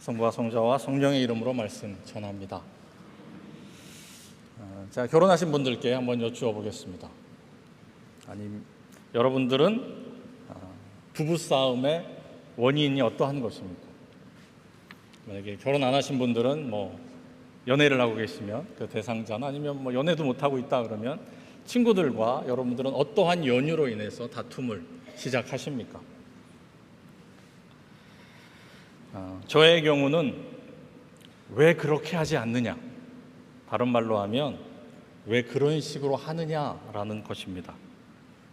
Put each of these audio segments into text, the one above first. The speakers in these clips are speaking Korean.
성부와 성자와 성령의 이름으로 말씀 전합니다. 자, 결혼하신 분들께 한번 여쭈어 보겠습니다. 여러분들은 부부싸움의 원인이 어떠한 것입니까? 만약에 결혼 안 하신 분들은 연애를 하고 계시면 그 대상자나 아니면 연애도 못하고 있다 그러면 친구들과 여러분들은 어떠한 연유로 인해서 다툼을 시작하십니까? 저의 경우는 왜 그렇게 하지 않느냐, 다른 말로 하면 왜 그런 식으로 하느냐라는 것입니다.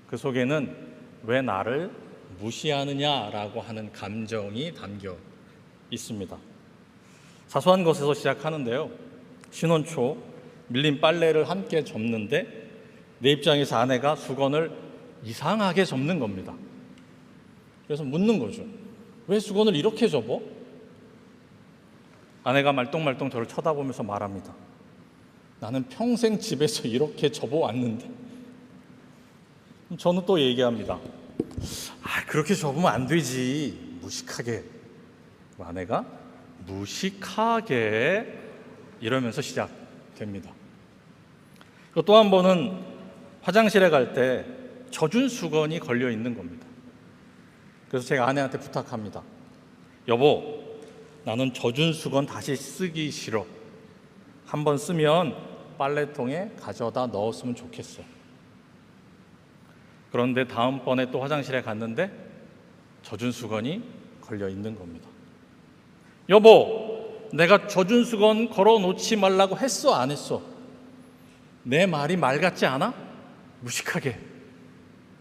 그 속에는 왜 나를 무시하느냐라고 하는 감정이 담겨 있습니다. 사소한 것에서 시작하는데요. 신혼 초 밀린 빨래를 함께 접는데 내 입장에서 아내가 수건을 이상하게 접는 겁니다. 그래서 묻는 거죠. 왜 수건을 이렇게 접어? 아내가 말똥말똥 저를 쳐다보면서 말합니다. 나는 평생 집에서 이렇게 접어왔는데. 저는 또 얘기합니다. 그렇게 접으면 안 되지. 무식하게. 아내가 무식하게 이러면서 시작됩니다. 또 한 번은 화장실에 갈 때 젖은 수건이 걸려 있는 겁니다. 그래서 제가 아내한테 부탁합니다. 여보, 나는 젖은 수건 다시 쓰기 싫어. 한번 쓰면 빨래통에 가져다 넣었으면 좋겠어. 그런데 다음번에 또 화장실에 갔는데 젖은 수건이 걸려 있는 겁니다. 여보, 내가 젖은 수건 걸어 놓지 말라고 했어, 안 했어? 내 말이 말 같지 않아? 무식하게.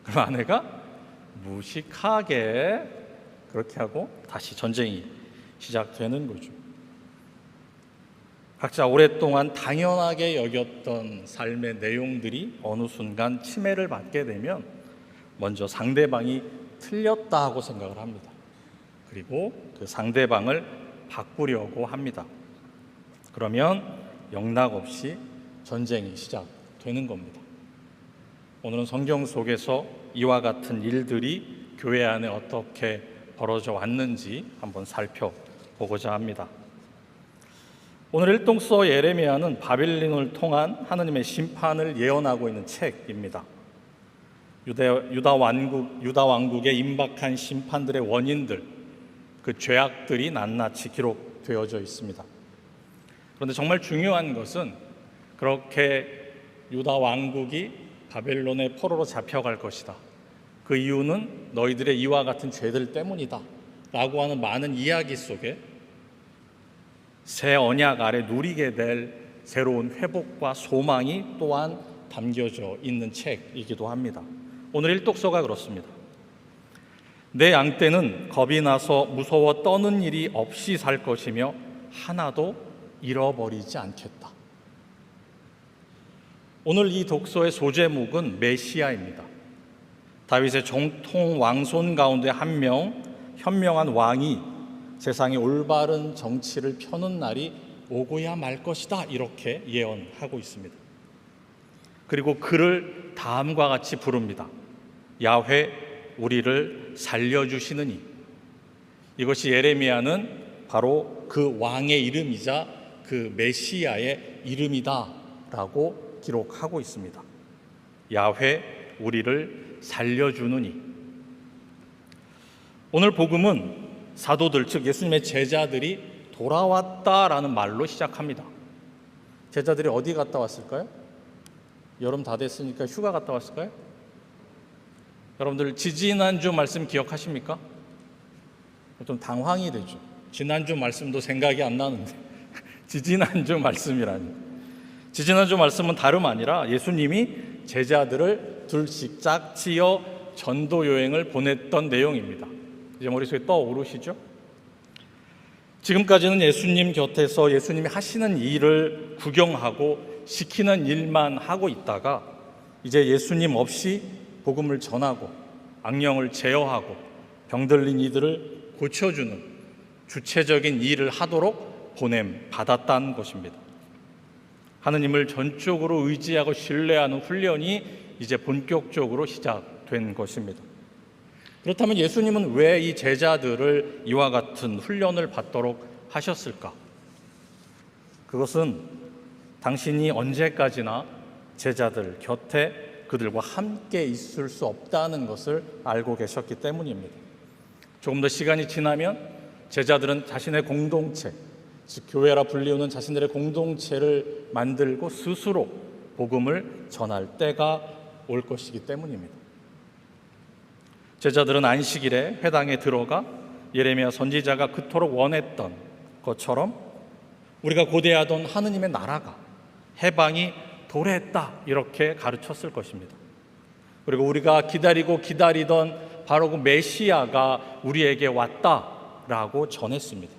그럼 아내가 무식하게 그렇게 하고 다시 전쟁이 시작되는 거죠. 각자 오랫동안 당연하게 여겼던 삶의 내용들이 어느 순간 침해를 받게 되면 먼저 상대방이 틀렸다 하고 생각을 합니다. 그리고 그 상대방을 바꾸려고 합니다. 그러면 영락없이 전쟁이 시작되는 겁니다. 오늘은 성경 속에서 이와 같은 일들이 교회 안에 어떻게 벌어져 왔는지 한번 살펴보고자 합니다. 오늘 일독서 예레미야는 바빌론을 통한 하느님의 심판을 예언하고 있는 책입니다. 유다 왕국의 임박한 심판들의 원인들, 그 죄악들이 낱낱이 기록되어져 있습니다. 그런데 정말 중요한 것은 그렇게 유다 왕국이 바벨론의 포로로 잡혀갈 것이다. 그 이유는 너희들의 이와 같은 죄들 때문이다 라고 하는 많은 이야기 속에 새 언약 아래 누리게 될 새로운 회복과 소망이 또한 담겨져 있는 책이기도 합니다. 오늘 일독서가 그렇습니다. 내 양떼는 겁이 나서 무서워 떠는 일이 없이 살 것이며 하나도 잃어버리지 않겠다. 오늘 이 독서의 소제목은 메시아입니다. 다윗의 정통 왕손 가운데 한 명, 현명한 왕이 세상의 올바른 정치를 펴는 날이 오고야 말 것이다, 이렇게 예언하고 있습니다. 그리고 그를 다음과 같이 부릅니다. 야훼 우리를 살려주시느니. 이것이 예레미야는 바로 그 왕의 이름이자 그 메시아의 이름이다 라고 기록하고 있습니다. 야훼 우리를 살려주느니. 오늘 복음은 사도들, 즉 예수님의 제자들이 돌아왔다라는 말로 시작합니다. 제자들이 어디 갔다 왔을까요? 여름 다 됐으니까 휴가 갔다 왔을까요? 여러분들 지지난주 말씀 기억하십니까? 좀 당황이 되죠. 지난주 말씀도 생각이 안 나는데 지지난주 말씀이라니. 지지난주 말씀은 다름 아니라 예수님이 제자들을 둘씩 짝지어 전도 여행을 보냈던 내용입니다. 이제 머릿속에 떠오르시죠? 지금까지는 예수님 곁에서 예수님이 하시는 일을 구경하고 시키는 일만 하고 있다가 이제 예수님 없이 복음을 전하고 악령을 제어하고 병들린 이들을 고쳐주는 주체적인 일을 하도록 보냄받았다는 것입니다. 하느님을 전적으로 의지하고 신뢰하는 훈련이 이제 본격적으로 시작된 것입니다. 그렇다면 예수님은 왜 이 제자들을 이와 같은 훈련을 받도록 하셨을까? 그것은 당신이 언제까지나 제자들 곁에 그들과 함께 있을 수 없다는 것을 알고 계셨기 때문입니다. 조금 더 시간이 지나면 제자들은 자신의 공동체, 즉 교회라 불리우는 자신들의 공동체를 만들고 스스로 복음을 전할 때가 올 것이기 때문입니다. 제자들은 안식일에 회당에 들어가 예레미야 선지자가 그토록 원했던 것처럼 우리가 고대하던 하느님의 나라가, 해방이 도래했다, 이렇게 가르쳤을 것입니다. 그리고 우리가 기다리던 바로 그 메시아가 우리에게 왔다라고 전했습니다.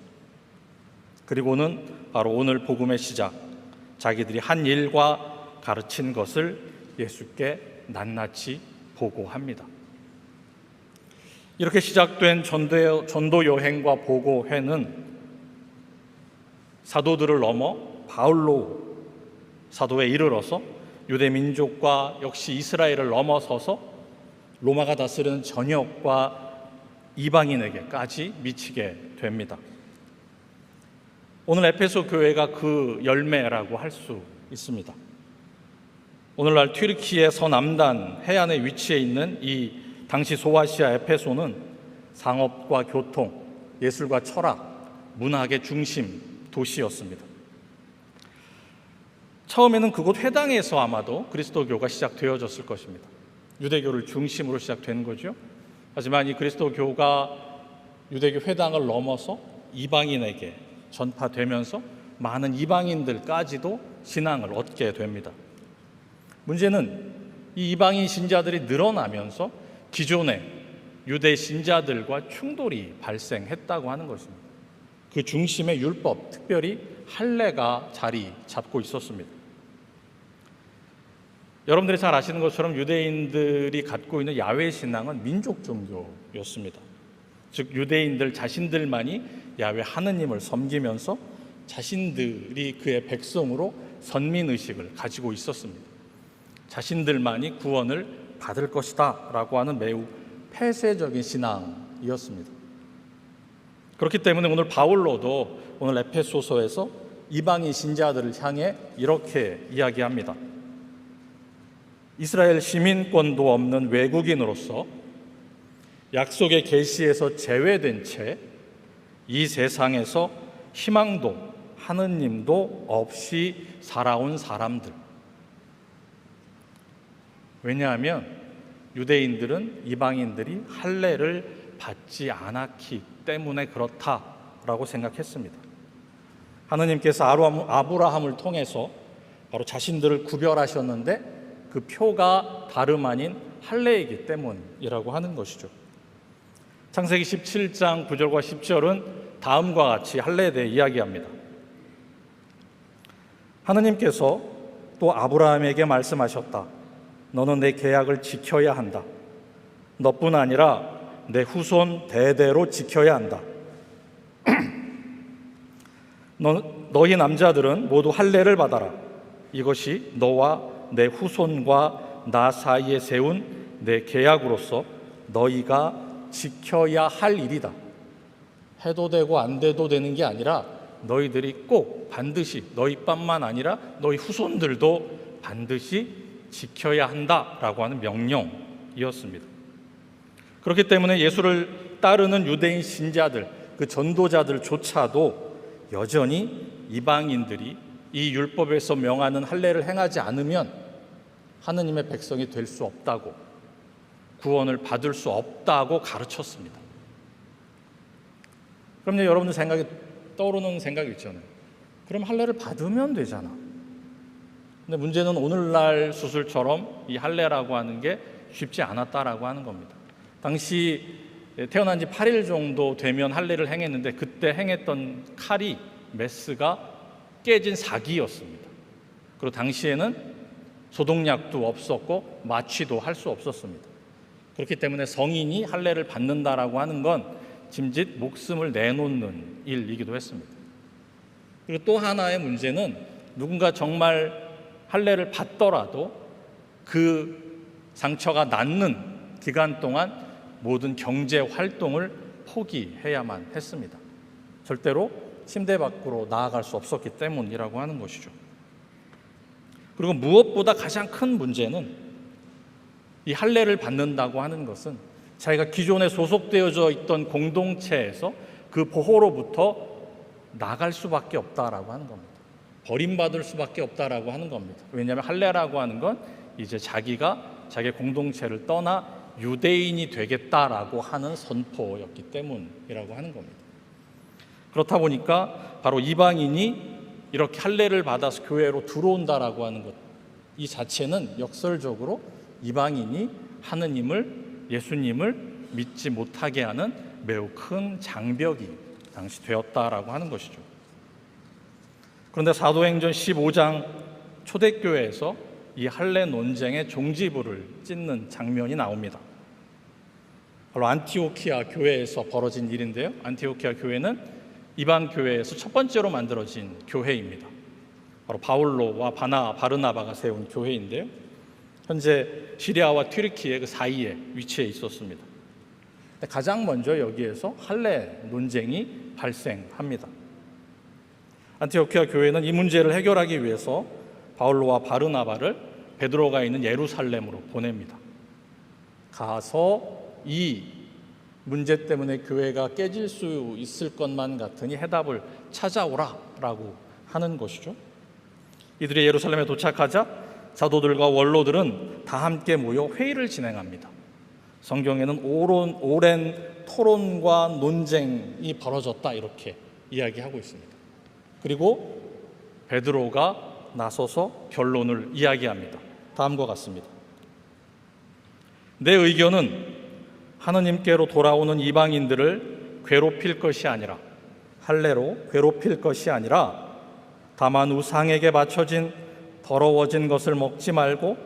그리고는 바로 오늘 복음의 시작, 자기들이 한 일과 가르친 것을 예수께 낱낱이 보고합니다. 이렇게 시작된 전도 여행과 보고회는 사도들을 넘어 바울로 사도에 이르러서 유대 민족과 역시 이스라엘을 넘어서서 로마가 다스리는 전역과 이방인에게까지 미치게 됩니다. 오늘 에페소 교회가 그 열매라고 할 수 있습니다. 오늘날 튀르키예 서남단 해안에 위치해 있는 이 당시 소아시아 에페소는 상업과 교통, 예술과 철학, 문학의 중심 도시였습니다. 처음에는 그곳 회당에서 아마도 그리스도교가 시작되어졌을 것입니다. 유대교를 중심으로 시작된 거죠. 하지만 이 그리스도교가 유대교 회당을 넘어서 이방인에게 전파되면서 많은 이방인들까지도 신앙을 얻게 됩니다. 문제는 이 이방인 신자들이 늘어나면서 기존의 유대 신자들과 충돌이 발생했다고 하는 것입니다. 그 중심에 율법, 특별히 할례가 자리 잡고 있었습니다. 여러분들이 잘 아시는 것처럼 유대인들이 갖고 있는 야훼 신앙은 민족 종교였습니다. 즉 유대인들 자신들만이 야훼 하느님을 섬기면서 자신들이 그의 백성으로 선민의식을 가지고 있었습니다. 자신들만이 구원을 받을 것이다 라고 하는 매우 폐쇄적인 신앙이었습니다. 그렇기 때문에 오늘 바울로도 오늘 에페소서에서 이방인 신자들을 향해 이렇게 이야기합니다. 이스라엘 시민권도 없는 외국인으로서 약속의 계시에서 제외된 채 이 세상에서 희망도 하느님도 없이 살아온 사람들. 왜냐하면 유대인들은 이방인들이 할례를 받지 않았기 때문에 그렇다라고 생각했습니다. 하느님께서 아브라함을 통해서 바로 자신들을 구별하셨는데 그 표가 다름 아닌 할례이기 때문이라고 하는 것이죠. 창세기 17장 9절과 10절은 다음과 같이 할례에 대해 이야기합니다. 하느님께서 또 아브라함에게 말씀하셨다. 너는 내 계약을 지켜야 한다. 너뿐 아니라 내 후손 대대로 지켜야 한다. 너희 남자들은 모두 할례를 받아라. 이것이 너와 내 후손과 나 사이에 세운 내 계약으로서 너희가 지켜야 할 일이다. 해도 되고 안 돼도 되는 게 아니라 너희들이 꼭 반드시, 너희뿐만 아니라 너희 후손들도 반드시 지켜야 한다라고 하는 명령이었습니다. 그렇기 때문에 예수를 따르는 유대인 신자들, 그 전도자들조차도 여전히 이방인들이 이 율법에서 명하는 할례를 행하지 않으면 하느님의 백성이 될 수 없다고, 구원을 받을 수 없다고 가르쳤습니다. 그럼 여러분들 생각에 떠오르는 생각이 있잖아요. 그럼 할례를 받으면 되잖아. 근데 문제는 오늘날 수술처럼 이 할례라고 하는 게 쉽지 않았다라고 하는 겁니다. 당시 태어난 지 8일 정도 되면 할례를 행했는데 그때 행했던 칼이 메스가 깨진 사기였습니다. 그리고 당시에는 소독약도 없었고 마취도 할 수 없었습니다. 그렇기 때문에 성인이 할례를 받는다라고 하는 건 짐짓 목숨을 내놓는 일이기도 했습니다. 그리고 또 하나의 문제는 누군가 정말 할례를 받더라도 그 상처가 낫는 기간 동안 모든 경제 활동을 포기해야만 했습니다. 절대로 침대 밖으로 나아갈 수 없었기 때문이라고 하는 것이죠. 그리고 무엇보다 가장 큰 문제는 이 할례를 받는다고 하는 것은 자기가 기존에 소속되어져 있던 공동체에서 그 보호로부터 나갈 수밖에 없다라고 하는 겁니다. 버림받을 수밖에 없다라고 하는 겁니다. 왜냐하면 할례라고 하는 건 이제 자기가 자기 공동체를 떠나 유대인이 되겠다라고 하는 선포였기 때문이라고 하는 겁니다. 그렇다 보니까 바로 이방인이 이렇게 할례를 받아서 교회로 들어온다라고 하는 것, 이 자체는 역설적으로 이방인이 하느님을, 예수님을 믿지 못하게 하는 매우 큰 장벽이 당시 되었다라고 하는 것이죠. 그런데 사도행전 15장 초대교회에서 이 할례 논쟁의 종지부를 찢는 장면이 나옵니다. 바로 안티오키아 교회에서 벌어진 일인데요. 안티오키아 교회는 이방 교회에서 첫 번째로 만들어진 교회입니다. 바로 바울로와 바르나바가 세운 교회인데요. 현재 시리아와 튀르키예 그 사이에 위치해 있었습니다. 가장 먼저 여기에서 할례 논쟁이 발생합니다. 안티오키아 교회는 이 문제를 해결하기 위해서 바울로와 바르나바를 베드로가 있는 예루살렘으로 보냅니다. 가서 이 문제 때문에 교회가 깨질 수 있을 것만 같으니 해답을 찾아오라라고 하는 것이죠. 이들이 예루살렘에 도착하자 사도들과 원로들은 다 함께 모여 회의를 진행합니다. 성경에는 오랜 토론과 논쟁이 벌어졌다 이렇게 이야기하고 있습니다. 그리고 베드로가 나서서 결론을 이야기합니다. 다음과 같습니다. 내 의견은 하느님께로 돌아오는 이방인들을 괴롭힐 것이 아니라, 할례로 괴롭힐 것이 아니라 다만 우상에게 바쳐진 더러워진 것을 먹지 말고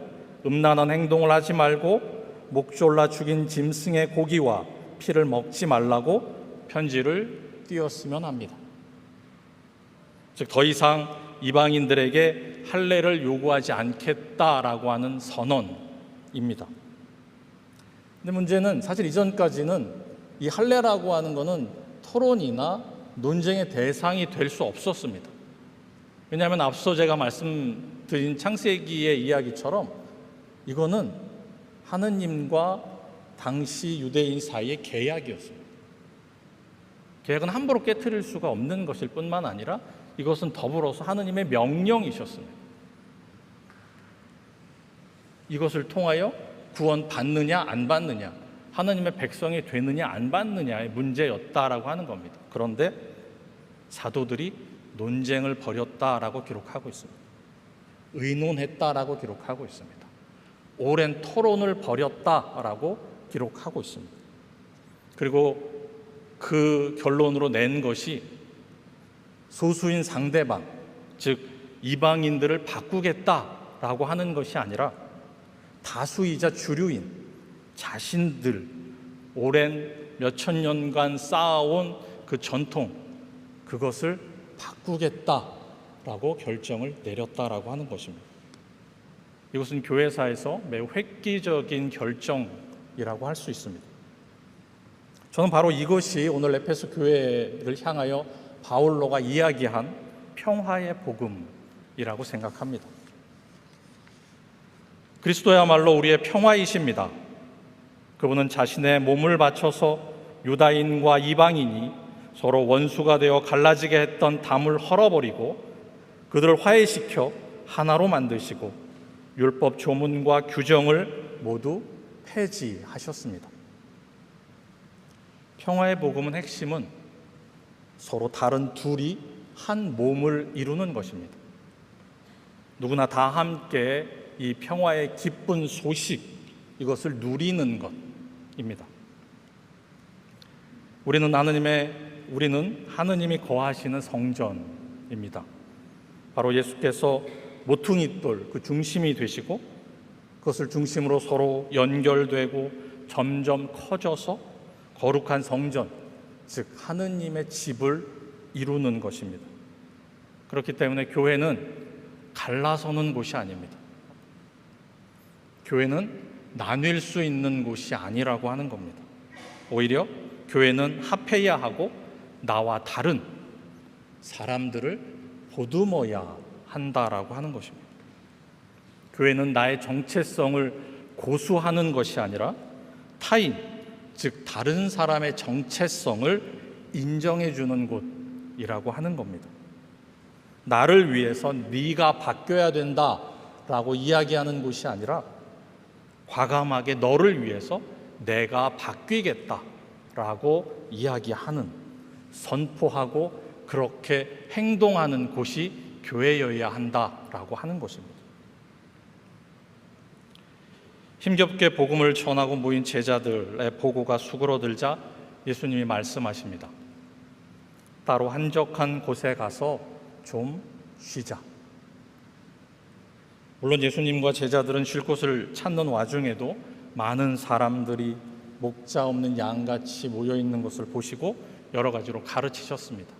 음란한 행동을 하지 말고 목 졸라 죽인 짐승의 고기와 피를 먹지 말라고 편지를 띄웠으면 합니다. 즉 더 이상 이방인들에게 할례를 요구하지 않겠다라고 하는 선언입니다. 근데 문제는 사실 이전까지는 이 할례라고 하는 것은 토론이나 논쟁의 대상이 될 수 없었습니다. 왜냐하면 앞서 제가 말씀드린 창세기의 이야기처럼 이거는 하느님과 당시 유대인 사이의 계약이었습니다. 계약은 함부로 깨트릴 수가 없는 것일 뿐만 아니라 이것은 더불어서 하느님의 명령이셨습니다. 이것을 통하여 구원 받느냐 안 받느냐, 하느님의 백성이 되느냐 안 받느냐의 문제였다라고 하는 겁니다. 그런데 사도들이 논쟁을 벌였다라고 기록하고 있습니다. 의논했다라고 기록하고 있습니다. 오랜 토론을 벌였다라고 기록하고 있습니다. 그리고 그 결론으로 낸 것이 소수인 상대방, 즉 이방인들을 바꾸겠다라고 하는 것이 아니라 다수이자 주류인 자신들, 오랜 몇천 년간 쌓아온 그 전통, 그것을 바꾸겠다라고 결정을 내렸다라고 하는 것입니다. 이것은 교회사에서 매우 획기적인 결정이라고 할 수 있습니다. 저는 바로 이것이 오늘 에베소 교회를 향하여 바울로가 이야기한 평화의 복음이라고 생각합니다. 그리스도야말로 우리의 평화이십니다. 그분은 자신의 몸을 바쳐서 유다인과 이방인이 서로 원수가 되어 갈라지게 했던 담을 헐어버리고 그들을 화해시켜 하나로 만드시고 율법 조문과 규정을 모두 폐지하셨습니다. 평화의 복음은 핵심은 서로 다른 둘이 한 몸을 이루는 것입니다. 누구나 다 함께 이 평화의 기쁜 소식, 이것을 누리는 것입니다. 우리는 하느님이 거하시는 성전입니다. 바로 예수께서 모퉁이돌 그 중심이 되시고 그것을 중심으로 서로 연결되고 점점 커져서 거룩한 성전, 즉 하느님의 집을 이루는 것입니다. 그렇기 때문에 교회는 갈라서는 곳이 아닙니다. 교회는 나뉠 수 있는 곳이 아니라고 하는 겁니다. 오히려 교회는 합해야 하고 나와 다른 사람들을 보듬어야 한다라고 하는 것입니다. 교회는 나의 정체성을 고수하는 것이 아니라 타인, 즉 다른 사람의 정체성을 인정해 주는 곳이라고 하는 겁니다. 나를 위해서 네가 바뀌어야 된다라고 이야기하는 곳이 아니라 과감하게 너를 위해서 내가 바뀌겠다라고 이야기하는, 선포하고 그렇게 행동하는 곳이 교회여야 한다라고 하는 것입니다. 힘겹게 복음을 전하고 모인 제자들의 보고가 수그러들자 예수님이 말씀하십니다. 따로 한적한 곳에 가서 좀 쉬자. 물론 예수님과 제자들은 쉴 곳을 찾는 와중에도 많은 사람들이 목자 없는 양같이 모여 있는 것을 보시고 여러 가지로 가르치셨습니다.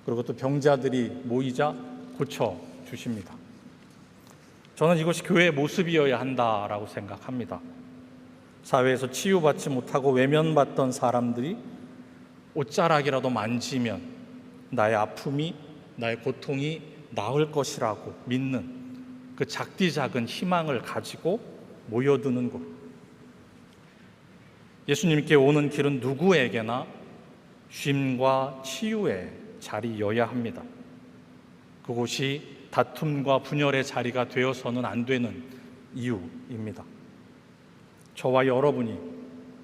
그리고 또 병자들이 모이자 고쳐 주십니다. 저는 이것이 교회의 모습이어야 한다라고 생각합니다. 사회에서 치유받지 못하고 외면받던 사람들이 옷자락이라도 만지면 나의 아픔이, 나의 고통이 나을 것이라고 믿는 그 작디 작은 희망을 가지고 모여드는 곳. 예수님께 오는 길은 누구에게나 쉼과 치유의 자리여야 합니다. 그곳이 다툼과 분열의 자리가 되어서는 안 되는 이유입니다. 저와 여러분이,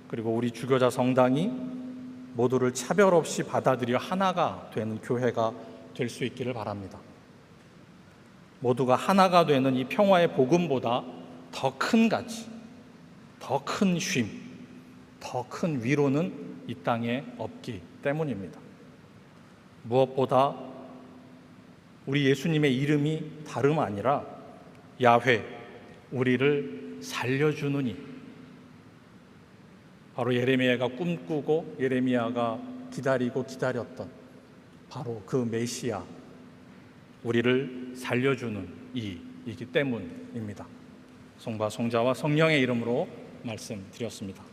그리고 우리 주교자 성당이 모두를 차별 없이 받아들여 하나가 되는 교회가 될 수 있기를 바랍니다. 모두가 하나가 되는 이 평화의 복음보다 더 큰 가치, 더 큰 쉼, 더 큰 위로는 이 땅에 없기 때문입니다. 무엇보다 우리 예수님의 이름이 다름 아니라 야훼, 우리를 살려주느니, 바로 예레미야가 꿈꾸고 예레미야가 기다리고 기다렸던 바로 그 메시아, 우리를 살려주는 이이기 때문입니다. 성부와 성자와 성령의 이름으로 말씀드렸습니다.